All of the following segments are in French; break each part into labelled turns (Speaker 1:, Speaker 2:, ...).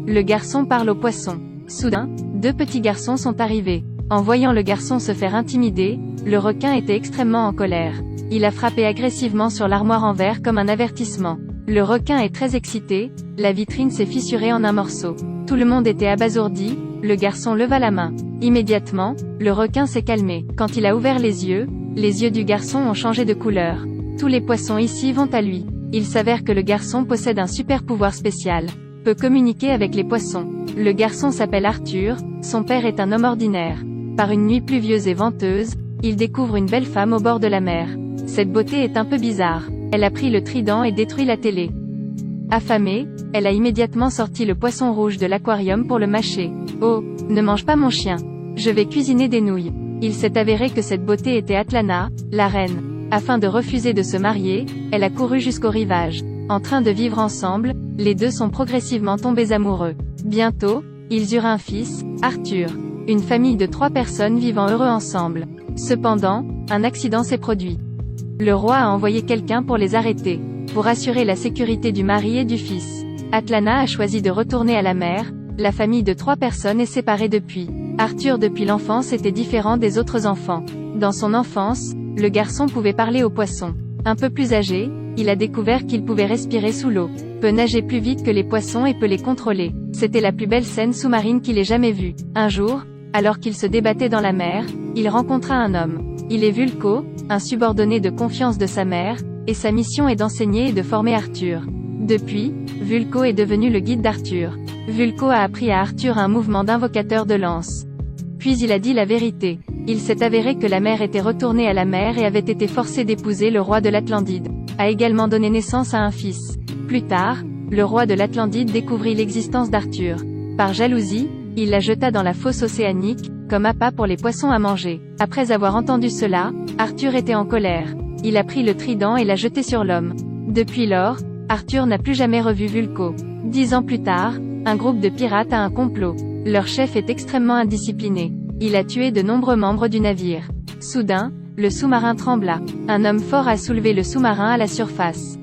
Speaker 1: Le garçon parle au poisson. Soudain, deux petits garçons sont arrivés. En voyant le garçon se faire intimider, le requin était extrêmement en colère. Il a frappé agressivement sur l'armoire en verre comme un avertissement. Le requin est très excité, la vitrine s'est fissurée en un morceau. Tout le monde était abasourdi, le garçon leva la main. Immédiatement, le requin s'est calmé. Quand il a ouvert les yeux du garçon ont changé de couleur. Tous les poissons ici vont à lui. Il s'avère que le garçon possède un super pouvoir spécial. Peut communiquer avec les poissons. Le garçon s'appelle Arthur, son père est un homme ordinaire. Par une nuit pluvieuse et venteuse, il découvre une belle femme au bord de la mer. Cette beauté est un peu bizarre. Elle a pris le trident et détruit la télé. Affamée, elle a immédiatement sorti le poisson rouge de l'aquarium pour le mâcher. Oh, ne mange pas mon chien. Je vais cuisiner des nouilles. Il s'est avéré que cette beauté était Atlana, la reine. Afin de refuser de se marier, elle a couru jusqu'au rivage. En train de vivre ensemble, les deux sont progressivement tombés amoureux. Bientôt, ils eurent un fils, Arthur. Une famille de 3 personnes vivant heureux ensemble. Cependant, un accident s'est produit. Le roi a envoyé quelqu'un pour les arrêter, pour assurer la sécurité du mari et du fils. Atlana a choisi de retourner à la mer, la famille de 3 personnes est séparée depuis. Arthur depuis l'enfance était différent des autres enfants. Dans son enfance, le garçon pouvait parler aux poissons. Un peu plus âgé, il a découvert qu'il pouvait respirer sous l'eau, peut nager plus vite que les poissons et peut les contrôler. C'était la plus belle scène sous-marine qu'il ait jamais vue. Un jour, alors qu'il se débattait dans la mer, il rencontra un homme. Il est Vulko, un subordonné de confiance de sa mère, et sa mission est d'enseigner et de former Arthur. Depuis, Vulko est devenu le guide d'Arthur. Vulko a appris à Arthur un mouvement d'invocateur de lance. Puis il a dit la vérité. Il s'est avéré que la mère était retournée à la mer et avait été forcée d'épouser le roi de l'Atlantide. A également donné naissance à un fils. Plus tard, le roi de l'Atlantide découvrit l'existence d'Arthur. Par jalousie, il la jeta dans la fosse océanique, comme appât pour les poissons à manger. Après avoir entendu cela, Arthur était en colère. Il a pris le trident et l'a jeté sur l'homme. Depuis lors, Arthur n'a plus jamais revu Vulko. 10 ans plus tard, un groupe de pirates a un complot. Leur chef est extrêmement indiscipliné. Il a tué de nombreux membres du navire. Soudain, le sous-marin trembla. Un homme fort a soulevé le sous-marin à la surface.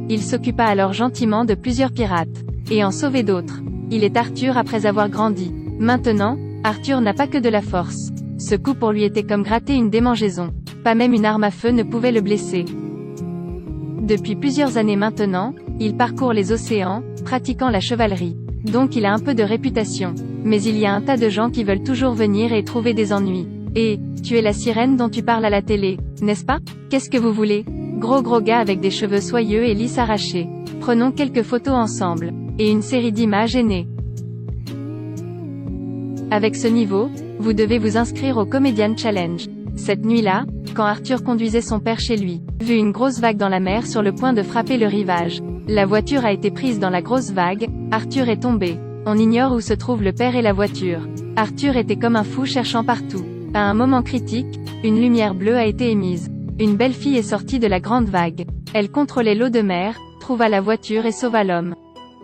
Speaker 1: Il s'occupa alors gentiment de plusieurs pirates, et en sauvé d'autres. Il est Arthur après avoir grandi. Maintenant, Arthur n'a pas que de la force. Ce coup pour lui était comme gratter une démangeaison. Pas même une arme à feu ne pouvait le blesser. Depuis plusieurs années maintenant, il parcourt les océans, pratiquant la chevalerie. Donc il a un peu de réputation. Mais il y a un tas de gens qui veulent toujours venir et trouver des ennuis. Et, tu es la sirène dont tu parles à la télé, n'est-ce pas? Qu'est-ce que vous voulez? Gros gars avec des cheveux soyeux et lisses arrachés. Prenons quelques photos ensemble. Et une série d'images est née. Avec ce niveau, vous devez vous inscrire au Comedian Challenge. Cette nuit-là, quand Arthur conduisait son père chez lui, vu une grosse vague dans la mer sur le point de frapper le rivage. La voiture a été prise dans la grosse vague, Arthur est tombé. On ignore où se trouvent le père et la voiture. Arthur était comme un fou cherchant partout. À un moment critique, une lumière bleue a été émise. Une belle fille est sortie de la grande vague. Elle contrôlait l'eau de mer, trouva la voiture et sauva l'homme.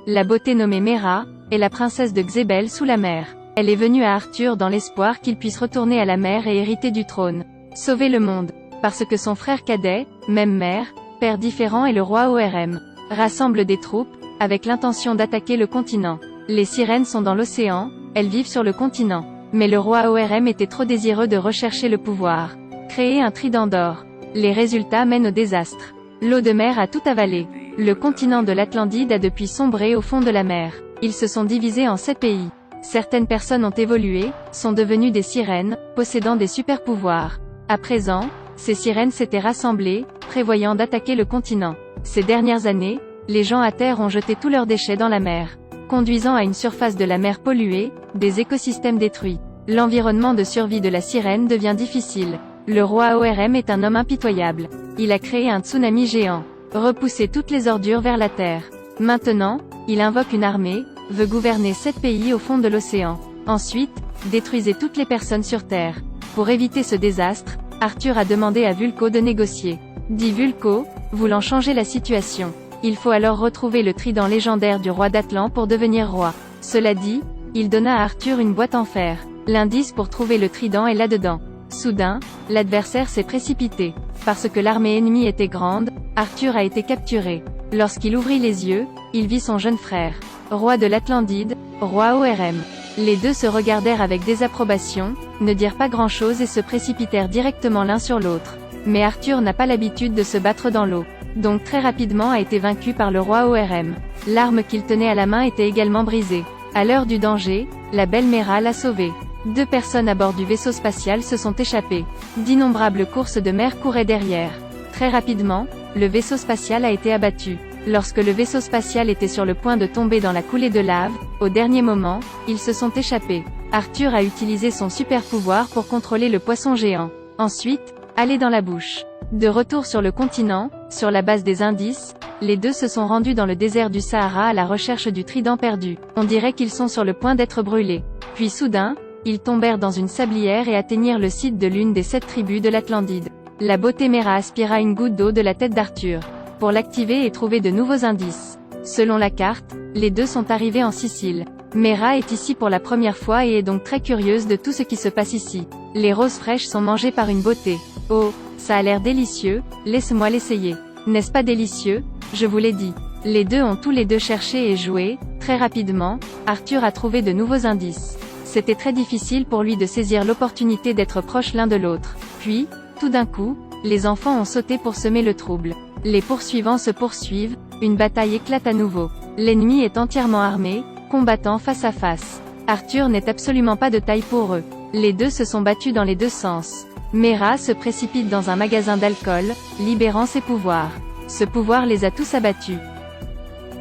Speaker 1: La beauté nommée Mera est la princesse de Xébel sous la mer. Elle est venue à Arthur dans l'espoir qu'il puisse retourner à la mer et hériter du trône. Sauver le monde. Parce que son frère cadet, même mère, père différent et le roi ORM, rassemble des troupes, avec l'intention d'attaquer le continent. Les sirènes sont dans l'océan, elles vivent sur le continent. Mais le roi ORM était trop désireux de rechercher le pouvoir. Créer un trident d'or. Les résultats mènent au désastre. L'eau de mer a tout avalé. Le continent de l'Atlantide a depuis sombré au fond de la mer. Ils se sont divisés en 7 pays. Certaines personnes ont évolué, sont devenues des sirènes, possédant des super pouvoirs. À présent, ces sirènes s'étaient rassemblées, prévoyant d'attaquer le continent. Ces dernières années, les gens à terre ont jeté tous leurs déchets dans la mer, conduisant à une surface de la mer polluée, des écosystèmes détruits. L'environnement de survie de la sirène devient difficile. Le roi ORM est un homme impitoyable. Il a créé un tsunami géant, repoussé toutes les ordures vers la terre. Maintenant, il invoque une armée, veut gouverner 7 pays au fond de l'océan. Ensuite, détruisez toutes les personnes sur Terre. Pour éviter ce désastre, Arthur a demandé à Vulko de négocier. Dit Vulko, voulant changer la situation. Il faut alors retrouver le trident légendaire du roi d'Atlan pour devenir roi. Cela dit, il donna à Arthur une boîte en fer. L'indice pour trouver le trident est là-dedans. Soudain, l'adversaire s'est précipité. Parce que l'armée ennemie était grande, Arthur a été capturé. Lorsqu'il ouvrit les yeux, il vit son jeune frère, roi de l'Atlantide, Roi ORM. Les deux se regardèrent avec désapprobation, ne dirent pas grand-chose et se précipitèrent directement l'un sur l'autre. Mais Arthur n'a pas l'habitude de se battre dans l'eau. Donc très rapidement a été vaincu par le roi ORM. L'arme qu'il tenait à la main était également brisée. À l'heure du danger, la belle Mera l'a sauvé. 2 personnes à bord du vaisseau spatial se sont échappées. D'innombrables courses de mer couraient derrière. Très rapidement, le vaisseau spatial a été abattu. Lorsque le vaisseau spatial était sur le point de tomber dans la coulée de lave, au dernier moment, ils se sont échappés. Arthur a utilisé son super pouvoir pour contrôler le poisson géant. Ensuite, aller dans la bouche. De retour sur le continent, sur la base des indices, les deux se sont rendus dans le désert du Sahara à la recherche du trident perdu. On dirait qu'ils sont sur le point d'être brûlés. Puis soudain, ils tombèrent dans une sablière et atteignirent le site de l'une des 7 tribus de l'Atlantide. La beauté Mera aspira une goutte d'eau de la tête d'Arthur, pour l'activer et trouver de nouveaux indices. Selon la carte, les deux sont arrivés en Sicile. Mera est ici pour la première fois et est donc très curieuse de tout ce qui se passe ici. Les roses fraîches sont mangées par une beauté. Oh, ça a l'air délicieux, laisse-moi l'essayer. N'est-ce pas délicieux? Je vous l'ai dit. Les deux ont tous les deux cherché et joué. Très rapidement, Arthur a trouvé de nouveaux indices. C'était très difficile pour lui de saisir l'opportunité d'être proche l'un de l'autre. Puis, tout d'un coup, les enfants ont sauté pour semer le trouble. Les poursuivants se poursuivent, une bataille éclate à nouveau. L'ennemi est entièrement armé, combattant face à face. Arthur n'est absolument pas de taille pour eux. Les deux se sont battus dans les deux sens. Mera se précipite dans un magasin d'alcool, libérant ses pouvoirs. Ce pouvoir les a tous abattus.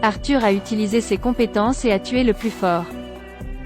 Speaker 1: Arthur a utilisé ses compétences et a tué le plus fort.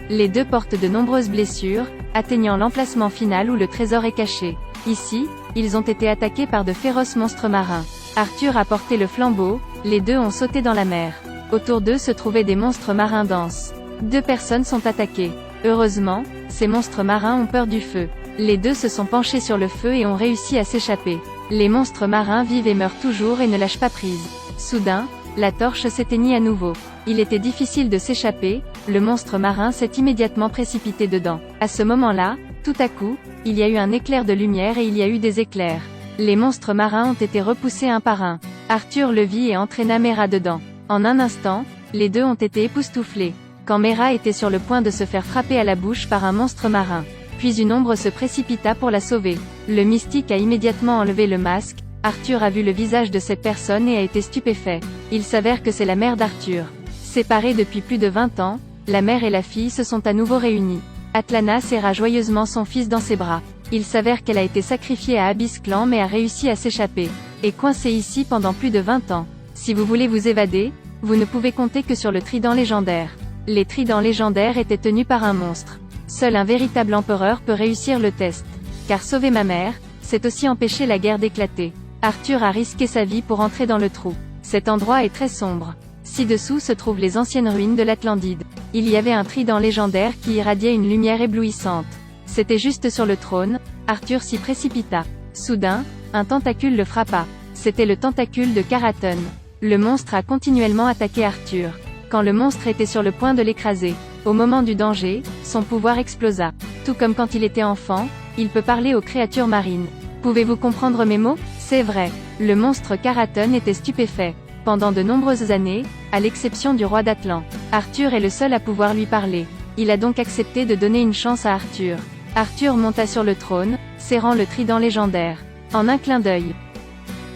Speaker 1: Les deux portent de nombreuses blessures, atteignant l'emplacement final où le trésor est caché. Ici, ils ont été attaqués par de féroces monstres marins. Arthur a porté le flambeau, les deux ont sauté dans la mer. Autour d'eux se trouvaient des monstres marins denses. 2 personnes sont attaquées. Heureusement, ces monstres marins ont peur du feu. Les deux se sont penchés sur le feu et ont réussi à s'échapper. Les monstres marins vivent et meurent toujours et ne lâchent pas prise. Soudain, la torche s'éteignit à nouveau. Il était difficile de s'échapper, le monstre marin s'est immédiatement précipité dedans. À ce moment-là, tout à coup, il y a eu un éclair de lumière et il y a eu des éclairs. Les monstres marins ont été repoussés un par un. Arthur le vit et entraîna Mera dedans. En un instant, les deux ont été époustouflés. Quand Mera était sur le point de se faire frapper à la bouche par un monstre marin. Puis une ombre se précipita pour la sauver. Le mystique a immédiatement enlevé le masque. Arthur a vu le visage de cette personne et a été stupéfait. Il s'avère que c'est la mère d'Arthur. Séparée depuis plus de 20 ans, la mère et la fille se sont à nouveau réunies. Atlana serra joyeusement son fils dans ses bras. Il s'avère qu'elle a été sacrifiée à Abyss Clan mais a réussi à s'échapper. Et coincée ici pendant plus de 20 ans. Si vous voulez vous évader, vous ne pouvez compter que sur le trident légendaire. Les tridents légendaires étaient tenus par un monstre. Seul un véritable empereur peut réussir le test. Car sauver ma mère, c'est aussi empêcher la guerre d'éclater. Arthur a risqué sa vie pour entrer dans le trou. Cet endroit est très sombre. Ci-dessous se trouvent les anciennes ruines de l'Atlantide. Il y avait un trident légendaire qui irradiait une lumière éblouissante. C'était juste sur le trône, Arthur s'y précipita. Soudain, un tentacule le frappa. C'était le tentacule de Karaton. Le monstre a continuellement attaqué Arthur. Quand le monstre était sur le point de l'écraser, au moment du danger, son pouvoir explosa. Tout comme quand il était enfant, il peut parler aux créatures marines. Pouvez-vous comprendre mes mots? C'est vrai. Le monstre Karaton était stupéfait. Pendant de nombreuses années, à l'exception du roi d'Atlan, Arthur est le seul à pouvoir lui parler. Il a donc accepté de donner une chance à Arthur. Arthur monta sur le trône, serrant le trident légendaire. En un clin d'œil.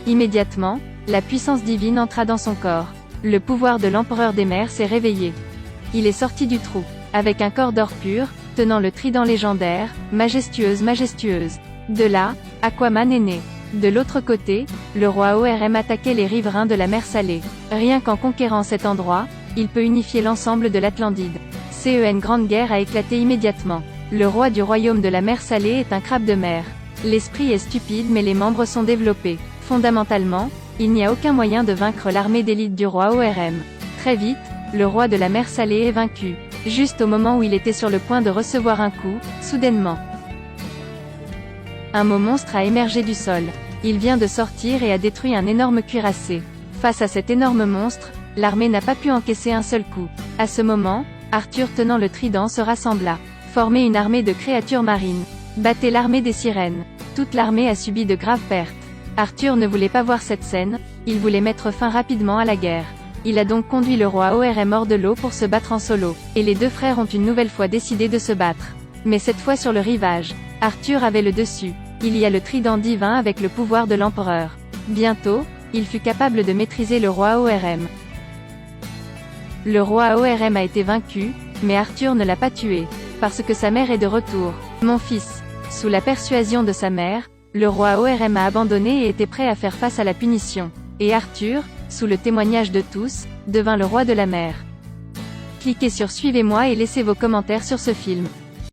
Speaker 1: Immédiatement, la puissance divine entra dans son corps. Le pouvoir de l'empereur des mers s'est réveillé. Il est sorti du trou, avec un corps d'or pur, tenant le trident légendaire, majestueuse. De là, Aquaman est né. De l'autre côté, le roi ORM attaquait les riverains de la mer Salée. Rien qu'en conquérant cet endroit, il peut unifier l'ensemble de l'Atlantide. Grande guerre a éclaté immédiatement. Le roi du royaume de la mer Salée est un crabe de mer. L'esprit est stupide mais les membres sont développés. Fondamentalement, il n'y a aucun moyen de vaincre l'armée d'élite du roi ORM. Très vite, le roi de la mer Salée est vaincu. Juste au moment où il était sur le point de recevoir un coup, soudainement. Un mot monstre a émergé du sol. Il vient de sortir et a détruit un énorme cuirassé. Face à cet énorme monstre, l'armée n'a pas pu encaisser un seul coup. À ce moment, Arthur tenant le trident se rassembla. Formait une armée de créatures marines. Battait l'armée des sirènes. Toute l'armée a subi de graves pertes. Arthur ne voulait pas voir cette scène, il voulait mettre fin rapidement à la guerre. Il a donc conduit le roi Orm hors de l'eau pour se battre en solo, et les deux frères ont une nouvelle fois décidé de se battre. Mais cette fois sur le rivage. Arthur avait le dessus. Il y a le trident divin avec le pouvoir de l'empereur. Bientôt, il fut capable de maîtriser le roi Orm. Le roi Orm a été vaincu, mais Arthur ne l'a pas tué, parce que sa mère est de retour. Mon fils. Sous la persuasion de sa mère, le roi Orm a abandonné et était prêt à faire face à la punition. Et Arthur, sous le témoignage de tous, devint le roi de la mer. Cliquez sur Suivez-moi et laissez vos commentaires sur ce film.